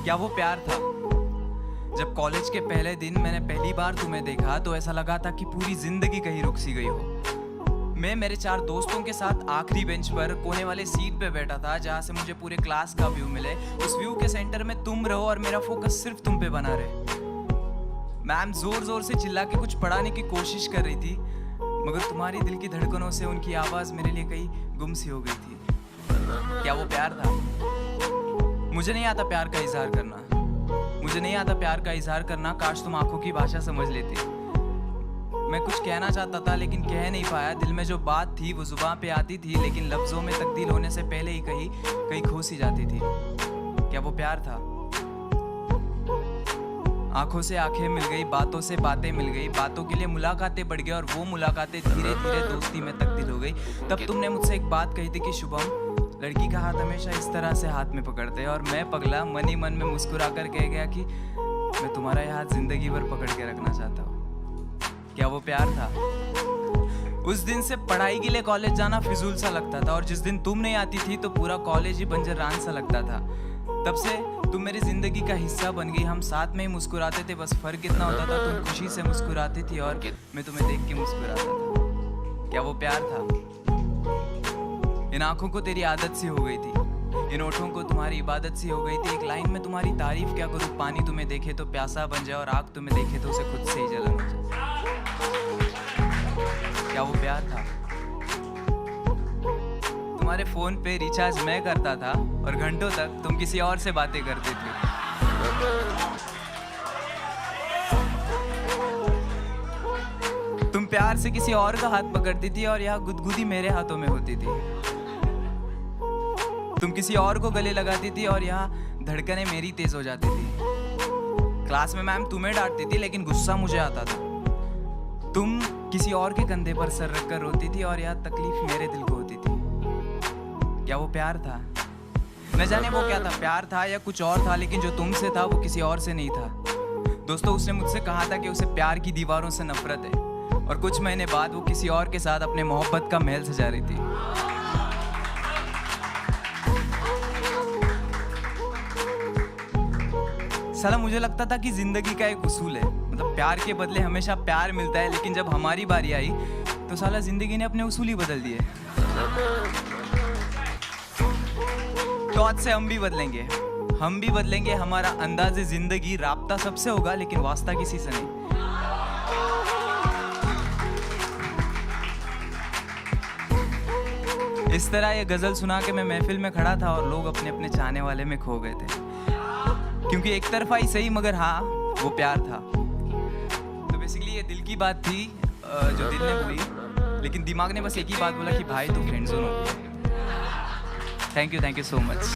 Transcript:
क्या वो प्यार था? जब कॉलेज के पहले दिन मैंने पहली बार तुम्हें देखा तो ऐसा लगा था कि पूरी जिंदगी कहीं रुक सी गई हो। मैं मेरे 4 दोस्तों के साथ आखिरी बेंच पर कोने वाले सीट पे बैठा था, जहाँ से मुझे पूरे क्लास का व्यू मिले। उस व्यू के सेंटर में तुम रहो और मेरा फोकस सिर्फ तुम पे बना रहे। मैम जोर जोर से चिल्ला के कुछ पढ़ाने की कोशिश कर रही थी, मगर तुम्हारी दिल की धड़कनों से उनकी आवाज मेरे लिए कहीं गुम सी हो गई थी। क्या वो प्यार था? मुझे नहीं आता प्यार का इजहार करना, मुझे नहीं आता प्यार का इजहार करना। काश तुम आंखों की भाषा समझ लेती। मैं कुछ कहना चाहता था लेकिन कह नहीं पाया। दिल में जो बात थी वो जुबान पे आती थी, लेकिन लफ्जों में तब्दील होने से पहले ही कहीं खो सी जाती थी। क्या वो प्यार था? आंखों से आंखें मिल गई, बातों से बातें मिल गई, बातों के लिए मुलाकातें बढ़ गई और वो मुलाकातें धीरे धीरे दोस्ती में तब्दील हो गई। तब तुमने मुझसे एक बात कही थी कि शुभम, लड़की का हाथ हमेशा इस तरह से हाथ में पकड़ते हैं। और मैं पगला मन ही मन में मुस्कुरा कर कह गया कि मैं तुम्हारा यह हाथ जिंदगी भर पकड़ के रखना चाहता हूँ। क्या वो प्यार था? उस दिन से पढ़ाई के लिए कॉलेज जाना फिजूल सा लगता था, और जिस दिन तुम नहीं आती थी तो पूरा कॉलेज ही बंजर रान सा लगता था। तब से तुम मेरी जिंदगी का हिस्सा बन गई। हम साथ में ही मुस्कुराते थे, बस फर्क इतना होता था तुम खुशी से मुस्कुराती थी और मैं तुम्हें देख के मुस्कुराता था। क्या वो प्यार था? इन आंखों को तेरी आदत सी हो गई थी, इन ओठों को तुम्हारी इबादत सी हो गई थी। एक लाइन में तुम्हारी तारीफ क्या करूँ, पानी तुम्हें देखे तो प्यासा बन जाए और आग तुम्हें देखे तो उसे खुद से ही जलन हो जाए। क्या वो प्यार था? तुम्हारे फोन पे रिचार्ज मैं करता था और घंटों तक तुम किसी और से बातें करती थी। तुम प्यार से किसी और का हाथ पकड़ती थी और यह गुदगुदी मेरे हाथों में होती थी। तुम किसी और को गले लगाती थी और यहाँ धड़कनें मेरी तेज हो जाती थी। क्लास में मैम तुम्हें डांटती थी लेकिन गुस्सा मुझे आता था। तुम किसी और के कंधे पर सर रखकर रोती थी और यह तकलीफ मेरे दिल को होती थी। क्या वो प्यार था? न जाने वो क्या था, प्यार था या कुछ और था, लेकिन जो तुमसे था वो किसी और से नहीं था। दोस्तों, उसने मुझसे कहा था कि उसे प्यार की दीवारों से नफरत है, और कुछ महीने बाद वो किसी और के साथ अपने मोहब्बत का महल सजा रही थी। साला मुझे लगता था कि जिंदगी का एक उसूल है, मतलब प्यार के बदले हमेशा प्यार मिलता है, लेकिन जब हमारी बारी आई तो साला जिंदगी ने अपने उसूल ही बदल दिए। तो आज से हम भी बदलेंगे, हमारा अंदाज़े जिंदगी, राब्ता सबसे होगा लेकिन वास्ता किसी से नहीं। इस तरह ये गजल सुना के मैं महफिल में खड़ा था और लोग अपने अपने चाहने वाले में खो गए थे, क्योंकि एक तरफा ही सही मगर हाँ वो प्यार था। तो बेसिकली ये दिल की बात थी जो दिल ने बोली, लेकिन दिमाग ने बस एक ही बात बोला कि भाई तू फ्रेंड जोन हो गया। Thank you so much.